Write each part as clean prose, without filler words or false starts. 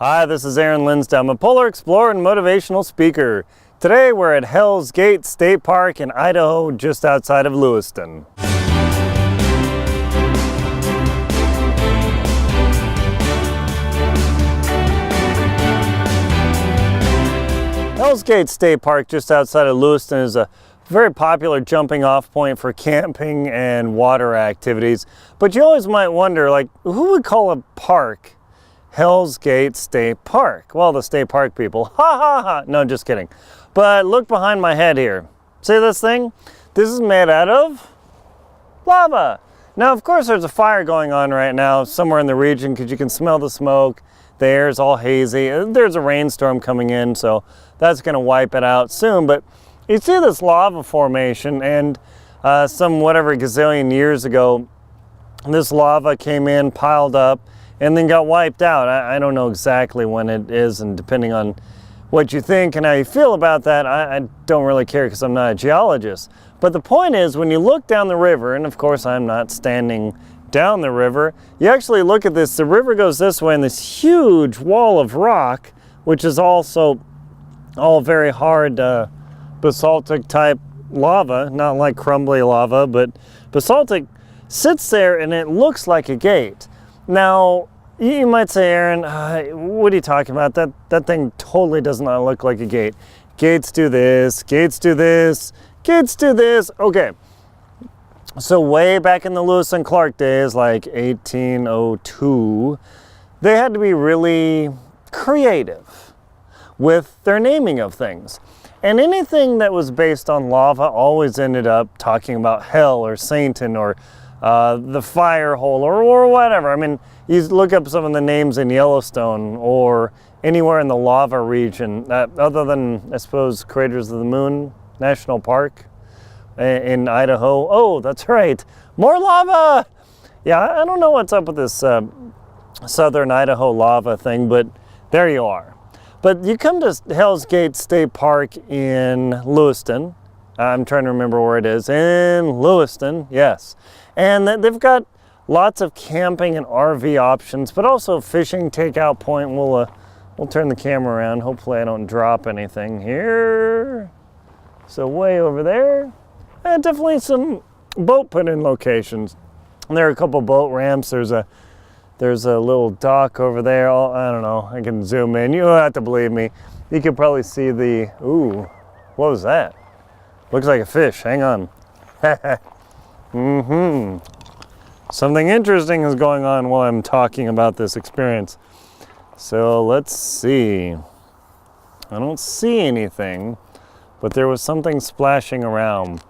Hi, this is Linsdau. I'm a polar explorer and motivational speaker. Today we're at Hell's Gate State Park in Idaho, just outside of Lewiston. Hell's Gate State Park, just outside of Lewiston, is a very popular jumping off point for camping and water activities. But you always might wonder, like, who would call a park Hell's Gate State Park? Well, the state park people. Ha ha ha. No, just kidding. But look behind my head here. See this thing? This is made out of lava. Now, of course, there's a fire going on right now somewhere in the region because you can smell the smoke. The air is all hazy. There's a rainstorm coming in, so that's going to wipe it out soon. But you see this lava formation, and some whatever gazillion years ago, this lava came in, piled up, and then got wiped out. I don't know exactly when it is, and depending on what you think and how you feel about that, I don't really care because I'm not a geologist. But the point is, when you look down the river, and of course I'm not standing down the river, you actually look at this, the river goes this way, and this huge wall of rock, which is also all very hard basaltic type lava, not like crumbly lava, but basaltic, sits there and it looks like a gate. Now, you might say, Aaron, what are you talking about? That thing totally does not look like a gate. Gates do this, gates do this, gates do this. Okay, so way back in the Lewis and Clark days, like 1802, they had to be really creative with their naming of things. And anything that was based on lava always ended up talking about hell or Satan or the fire hole or whatever. I mean, you look up some of the names in Yellowstone or anywhere in the lava region, other than, I suppose, Craters of the Moon National Park in Idaho. Oh, that's right, more lava! Yeah, I don't know what's up with this southern Idaho lava thing, but there you are. But you come to Hell's Gate State Park in Lewiston. I'm trying to remember where it is. In Lewiston, yes. And they've got lots of camping and RV options, but also fishing takeout point. We'll turn the camera around. Hopefully I don't drop anything here. So way over there. And definitely some boat put-in locations. And there are a couple boat ramps. There's a little dock over there. I don't know. I can zoom in. You don't have to believe me. You can probably see the... Ooh, what was that? Looks like a fish. Hang on. Something interesting is going on while I'm talking about this experience. So let's see. I don't see anything, but there was something splashing around.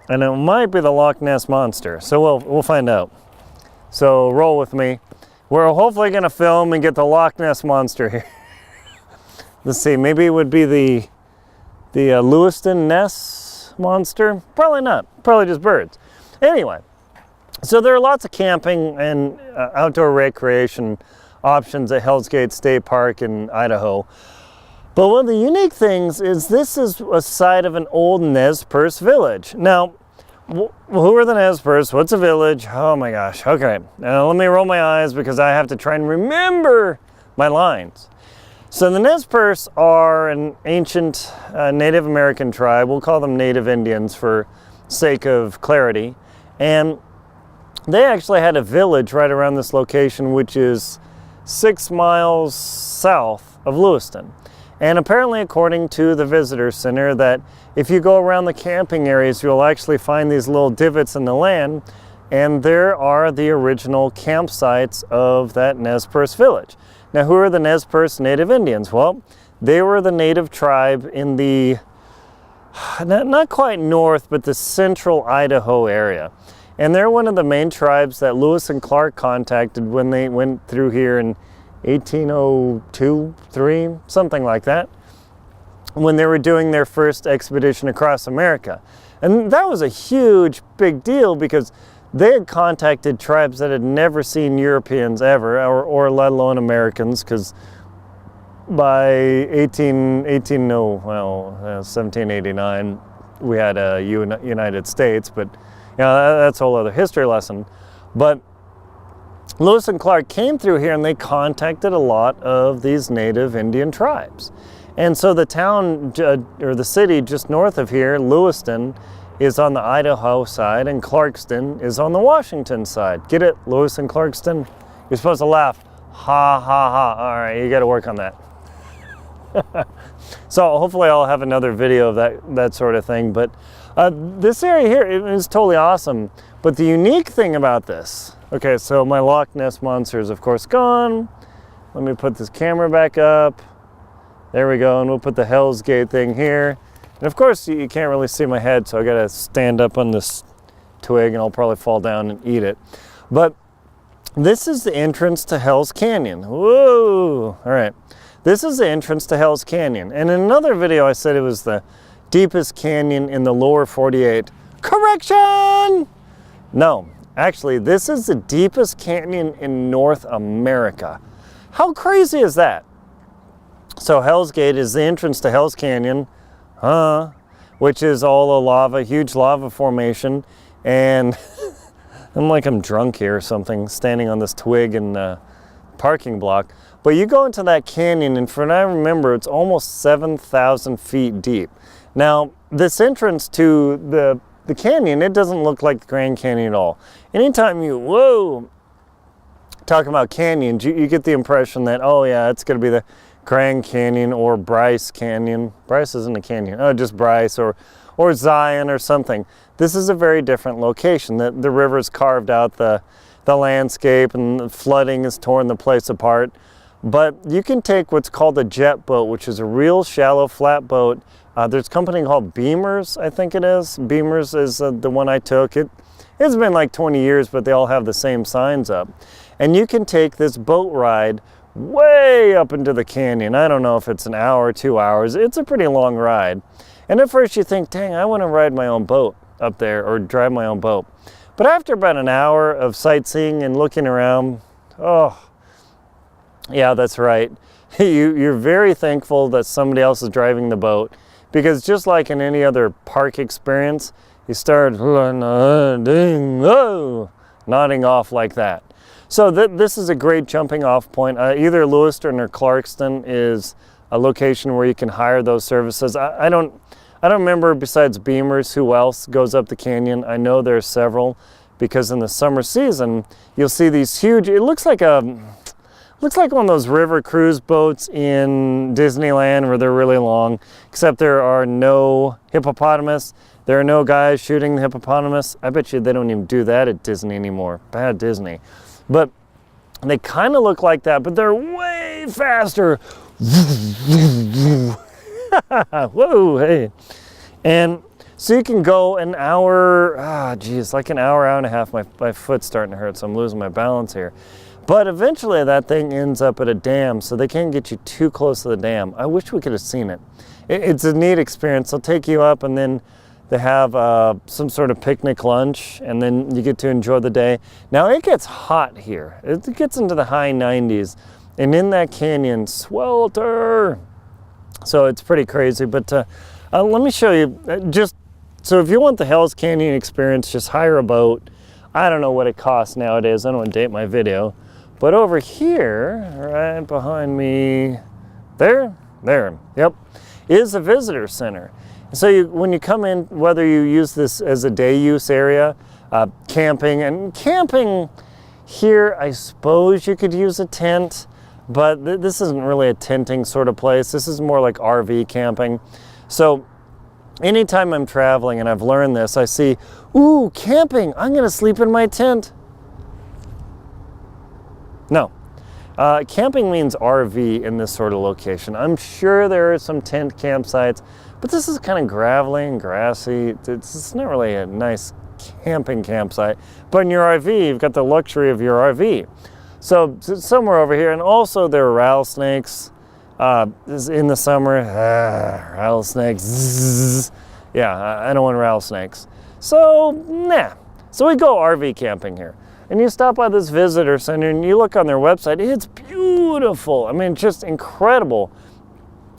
And it might be the Loch Ness monster. So we'll find out. So roll with me. We're hopefully going to film and get the Loch Ness monster here. Let's see. Maybe it would be the Lewiston Ness monster? Probably not. Probably just birds. Anyway, so there are lots of camping and outdoor recreation options at Hell's Gate State Park in Idaho. But one of the unique things is this is a site of an old Nez Perce village. Now, who are the Nez Perce? What's a village? Oh my gosh. Okay, now let me roll my eyes because I have to try and remember my lines. So the Nez Perce are an ancient Native American tribe. We'll call them Native Indians for sake of clarity. And they actually had a village right around this location, which is 6 miles south of Lewiston. And apparently, according to the visitor center, that if you go around the camping areas, you'll actually find these little divots in the land, and there are the original campsites of that Nez Perce village. Now, who are the Nez Perce Native Indians? Well, they were the native tribe in the, not quite north, but the central Idaho area. And they're one of the main tribes that Lewis and Clark contacted when they went through here in 1802, 3, something like that, when they were doing their first expedition across America. And that was a huge, big deal because they had contacted tribes that had never seen Europeans ever, or let alone Americans, because by 1789, we had a United States, but you know, that's a whole other history lesson. But Lewis and Clark came through here and they contacted a lot of these native Indian tribes. And so the town, or the city just north of here, Lewiston, is on the Idaho side and Clarkston is on the Washington side. Get it? Lewis and Clarkston? You're supposed to laugh. Ha, ha, ha. All right, you got to work on that. So hopefully I'll have another video of that sort of thing. But this area here is totally awesome. But the unique thing about this, okay, so my Loch Ness monster is of course gone. Let me put this camera back up. There we go, and we'll put the Hell's Gate thing here. And of course you can't really see my head, so I gotta stand up on this twig and I'll probably fall down and eat it. But this is the entrance to Hell's Canyon. Whoa, all right. This is the entrance to Hell's Canyon. And in another video I said it was the deepest canyon in the lower 48. Correction! No, actually, this is the deepest canyon in North America. How crazy is that? So Hell's Gate is the entrance to Hell's Canyon, which is all a lava, huge lava formation. And I'm drunk here or something, standing on this twig in the parking block. But you go into that canyon, and from what I remember, it's almost 7,000 feet deep. Now, this entrance to the canyon, it doesn't look like the Grand Canyon at all. Anytime you, talking about canyons, you get the impression that, oh yeah, it's going to be the Grand Canyon or Bryce Canyon. Bryce isn't a canyon. Oh, just Bryce or Zion or something. This is a very different location. The river's carved out the landscape, and the flooding has torn the place apart. But you can take what's called a jet boat, which is a real shallow flat boat. There's a company called Beamers, I think it is. Beamers is the one I took. It's been like 20 years, but they all have the same signs up. And you can take this boat ride way up into the canyon. I don't know if it's an hour or 2 hours. It's a pretty long ride. And at first you think, dang, I want to ride my own boat up there or drive my own boat. But after about an hour of sightseeing and looking around, oh, yeah, that's right. You're very thankful that somebody else is driving the boat, because just like in any other park experience, you start nodding off like that. So this is a great jumping off point. Either Lewiston or Clarkston is a location where you can hire those services. I don't remember, besides Beamers, who else goes up the canyon. I know there's several, because in the summer season you'll see these huge, it looks like one of those river cruise boats in Disneyland where they're really long, except there are no hippopotamus. There are no guys shooting the hippopotamus. I bet you they don't even do that at Disney anymore. Bad Disney. But they kind of look like that, but they're way faster. Whoa, hey. And so you can go an hour, like an hour, hour and a half. My foot's starting to hurt, so I'm losing my balance here. But eventually that thing ends up at a dam, so they can't get you too close to the dam. I wish we could have seen it. It's a neat experience. They'll take you up, and then they have some sort of picnic lunch, and then you get to enjoy the day. Now it gets hot here. It gets into the high 90s, and in that canyon, swelter. So it's pretty crazy. But let me show you, so if you want the Hell's Canyon experience, just hire a boat. I don't know what it costs nowadays. I don't want to date my video. But over here, right behind me, there, yep, is a visitor center. So when you come in, whether you use this as a day use area, camping here, I suppose you could use a tent, but this isn't really a tenting sort of place. This is more like RV camping. So anytime I'm traveling and I've learned this, I see, ooh, camping, I'm gonna sleep in my tent. No, camping means RV in this sort of location. I'm sure there are some tent campsites, but this is kind of gravelly and grassy. It's not really a nice camping campsite. But in your RV, you've got the luxury of your RV. So somewhere over here, and also there are rattlesnakes in the summer. Rattlesnakes, zzz. Yeah, I don't want rattlesnakes. So, nah. So we go RV camping here. And you stop by this visitor center and you look on their website. It's beautiful. I mean, just incredible.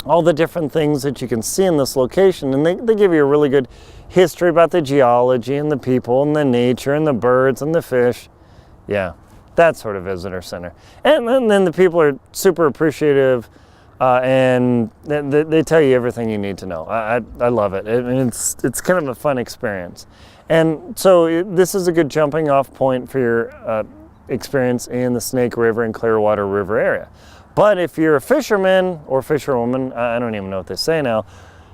All the different things that you can see in this location. And they give you a really good history about the geology and the people and the nature and the birds and the fish. Yeah, that sort of visitor center. And then the people are super appreciative, and they tell you everything you need to know. I love it. It's kind of a fun experience. And so this is a good jumping off point for your experience in the Snake River and Clearwater River area. But if you're a fisherman or fisherwoman, I don't even know what they say now,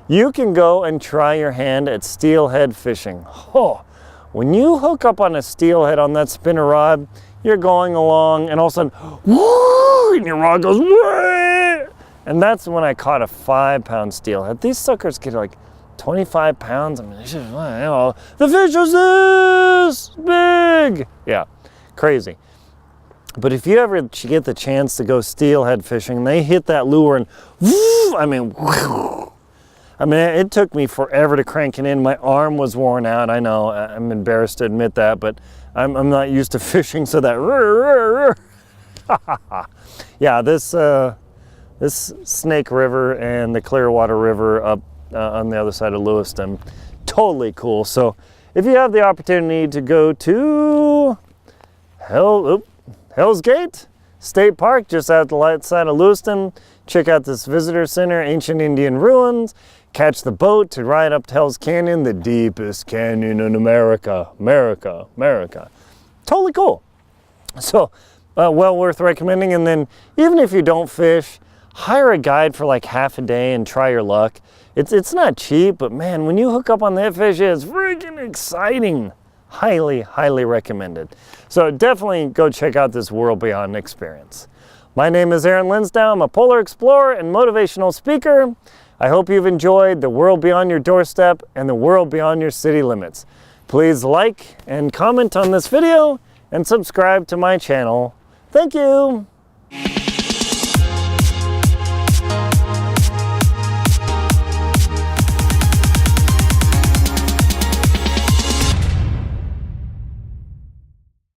you can go and try your hand at steelhead fishing. Oh, when you hook up on a steelhead on that spinner rod, you're going along and all of a sudden, whoo, and your rod goes, whoo, and that's when I caught a 5-pound steelhead. These suckers get like 25 pounds. I mean, it's just, you know, the fish is this big. Yeah, crazy. But if you ever get the chance to go steelhead fishing, they hit that lure and whoo, I mean, it took me forever to crank it in. My arm was worn out. I know, I'm embarrassed to admit that, but I'm not used to fishing, so that yeah, this Snake River and the Clearwater River up on the other side of Lewiston, totally cool. So if you have the opportunity to go to Hell's Gate State Park, just out the light side of Lewiston, check out this visitor center, ancient Indian ruins, catch the boat to ride up to Hell's Canyon, the deepest canyon in America. Totally cool. So well worth recommending. And then even if you don't fish, hire a guide for like half a day and try your luck. It's not cheap, but man, when you hook up on that fish, it's freaking exciting. Highly recommended. So definitely go check out this World Beyond experience. My name is Aaron Linsdau. I'm a polar explorer and motivational speaker. I hope you've enjoyed the world beyond your doorstep and the world beyond your city limits. Please like and comment on this video and subscribe to my channel. Thank you.